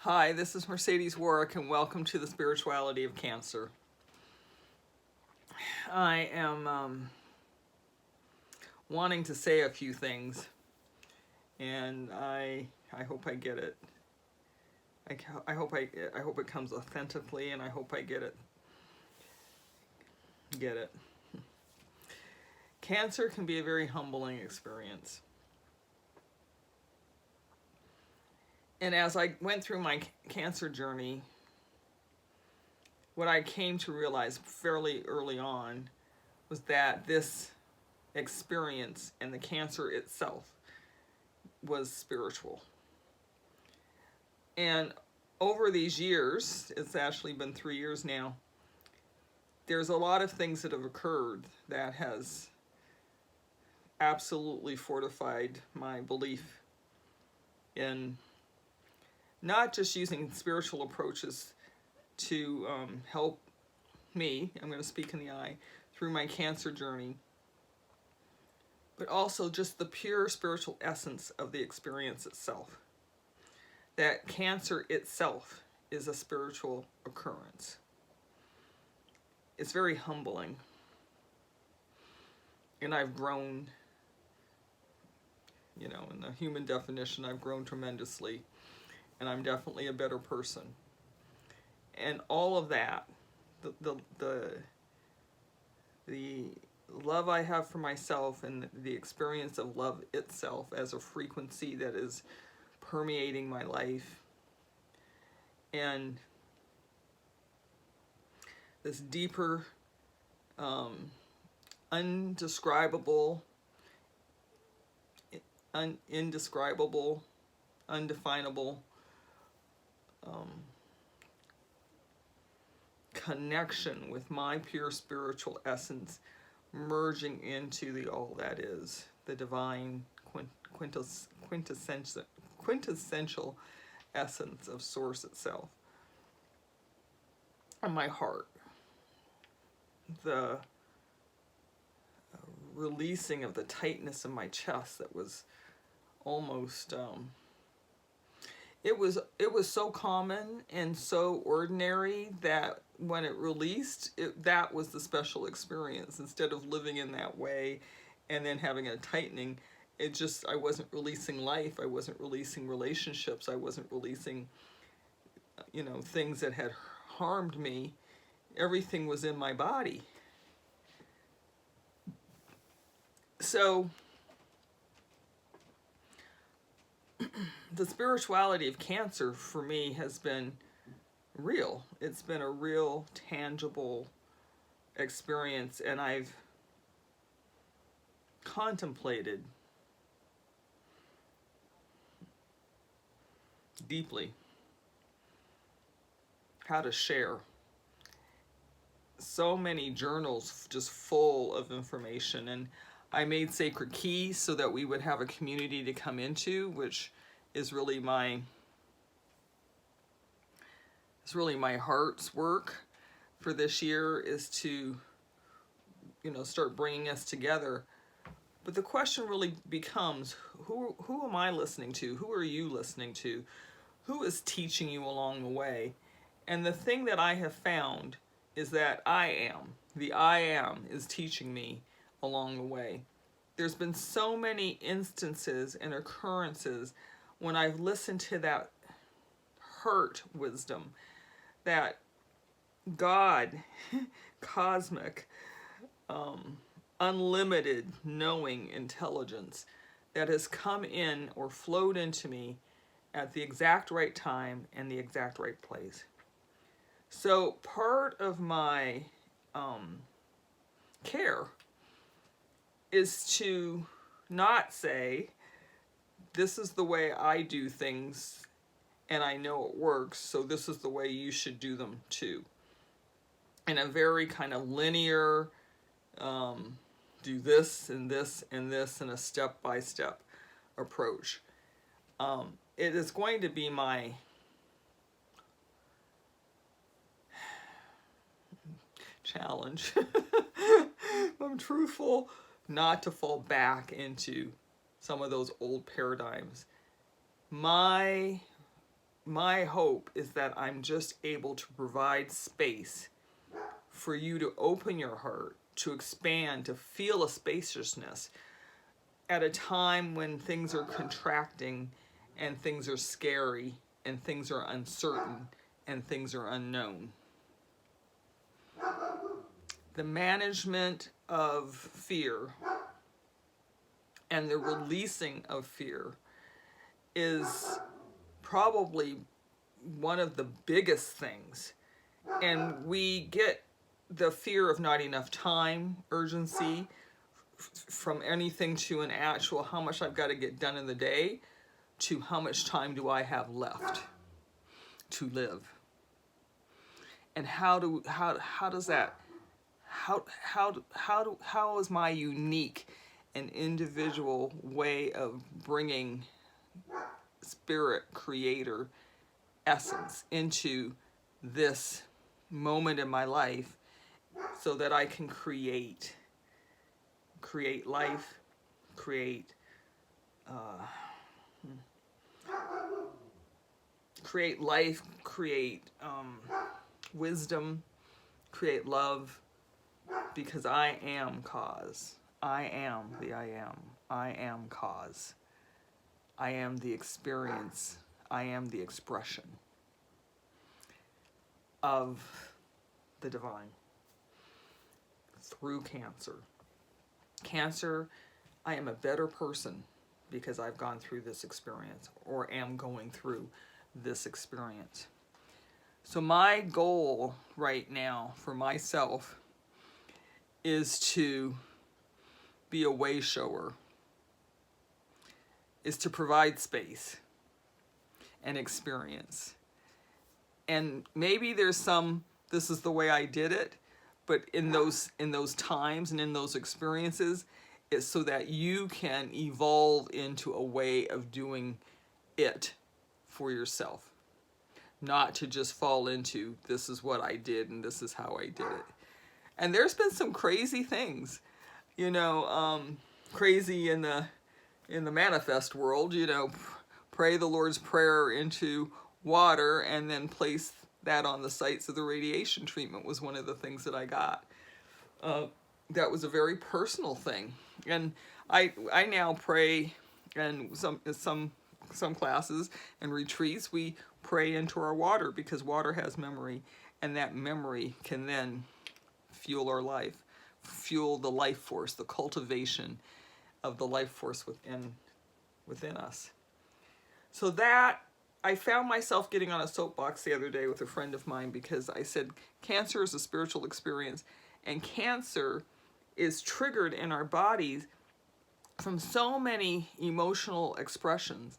Hi, this is Mercedes Warwick, and welcome to the Spirituality of Cancer. I am wanting to say a few things, and I hope I get it. I hope it comes authentically, and I hope I get it. Cancer can be a very humbling experience. And as I went through my cancer journey, what I came to realize fairly early on was that this experience and the cancer itself was spiritual. And over these years, it's actually been 3 years now, there's a lot of things that have occurred that has absolutely fortified my belief in not just using spiritual approaches to help me, I'm going to speak in the I, through my cancer journey, but also just the pure spiritual essence of the experience itself. That cancer itself is a spiritual occurrence. It's very humbling. And I've grown, in the human definition, I've grown tremendously. And I'm definitely a better person. And all of that, the love I have for myself and the experience of love itself as a frequency that is permeating my life, and this deeper, indescribable, undefinable connection with my pure spiritual essence merging into the all that is, the divine quintessential essence of Source itself. And my heart, the releasing of the tightness in my chest that was almost it was so common and so ordinary that when it released, that was the special experience. Instead of living in that way and then having a tightening, I wasn't releasing life, I wasn't releasing relationships, I wasn't releasing things that had harmed me. Everything was in my body. So the spirituality of cancer for me has been real. It's been a real, tangible experience, and I've contemplated deeply how to share. So many journals just full of information, and I made Sacred Keys so that we would have a community to come into, which is really my heart's work for this year, is to start bringing us together. But the question really becomes, who am I listening to? Who are you listening to? Who is teaching you along the way? And the thing that I have found is that the I am is teaching me along the way. There's been so many instances and occurrences when I've listened to that heart wisdom, that God, cosmic, unlimited knowing intelligence that has come in or flowed into me at the exact right time and the exact right place. So part of my care is to not say, this is the way I do things and I know it works, so this is the way you should do them too. In a very kind of linear, do this and this and this in a step-by-step approach. It is going to be my challenge, if I'm truthful, not to fall back into some of those old paradigms. My my hope is that I'm just able to provide space for you to open your heart, to expand, to feel a spaciousness at a time when things are contracting and things are scary and things are uncertain and things are unknown. The management of fear and the releasing of fear is probably one of the biggest things. And we get the fear of not enough time, urgency, from anything to an actual how much I've got to get done in the day to how much time do I have left to live. And how does that, how is my unique and individual way of bringing spirit creator essence into this moment in my life so that I can create life, create life, create wisdom, create love, because I am cause. I am the I am. I am cause. I am the experience. I am the expression of the divine through Cancer. Cancer, I am a better person because I've gone through this experience or am going through this experience. So my goal right now for myself is to be a way shower, is to provide space and experience. And maybe there's some, this is the way I did it, but in those times and in those experiences, it's so that you can evolve into a way of doing it for yourself. Not to just fall into, this is what I did and this is how I did it. And there's been some crazy things, crazy in the manifest world, pray the Lord's Prayer into water and then place that on the sites of the radiation treatment was one of the things that I got. That was a very personal thing. And I now pray, and some classes and retreats, we pray into our water because water has memory, and that memory can then fuel our life, fuel the life force, the cultivation of the life force within us. So that, I found myself getting on a soapbox the other day with a friend of mine because I said cancer is a spiritual experience, and cancer is triggered in our bodies from so many emotional expressions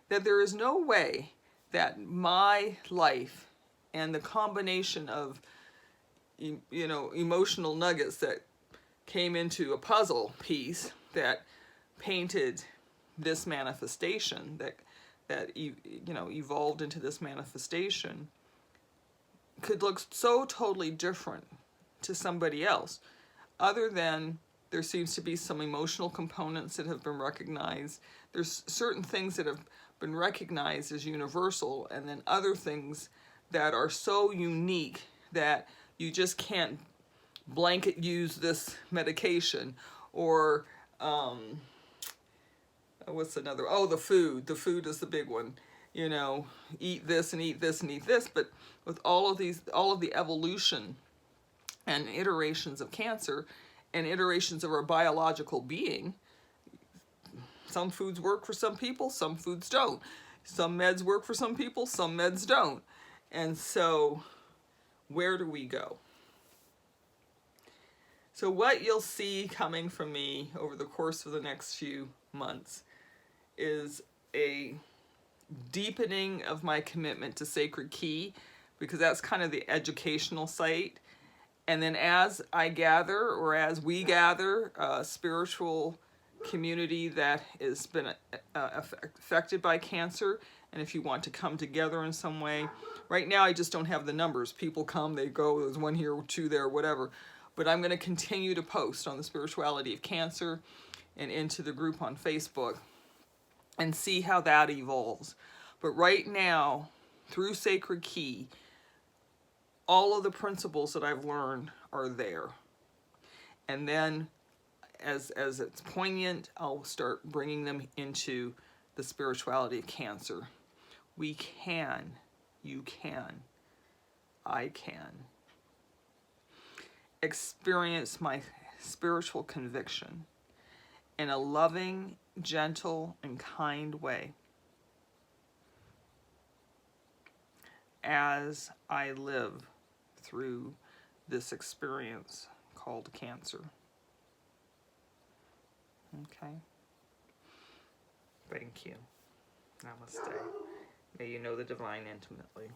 that there is no way that my life and the combination of emotional nuggets that came into a puzzle piece that painted this manifestation that evolved into this manifestation could look so totally different to somebody else, other than there seems to be some emotional components that have been recognized. There's certain things that have been recognized as universal, and then other things that are so unique that you just can't blanket use this medication, or what's another? Oh, the food. The food is the big one. Eat this and eat this and eat this. But with all of the evolution and iterations of cancer and iterations of our biological being, some foods work for some people, some foods don't. Some meds work for some people, some meds don't. And so, where do we go? So what you'll see coming from me over the course of the next few months is a deepening of my commitment to Sacred Key, because that's kind of the educational site. And then as I gather, or as we gather, a spiritual community that has been affected by cancer, and if you want to come together in some way, right now I just don't have the numbers. People come, they go, there's one here, two there, whatever. But I'm going to continue to post on the spirituality of cancer and into the group on Facebook and see how that evolves. But right now, through Sacred Key, all of the principles that I've learned are there. And then as it's poignant, I'll start bringing them into the spirituality of Cancer. We can, you can, I can experience my spiritual conviction in a loving, gentle, and kind way as I live through this experience called Cancer. Okay? Thank you. Namaste. May you know the divine intimately.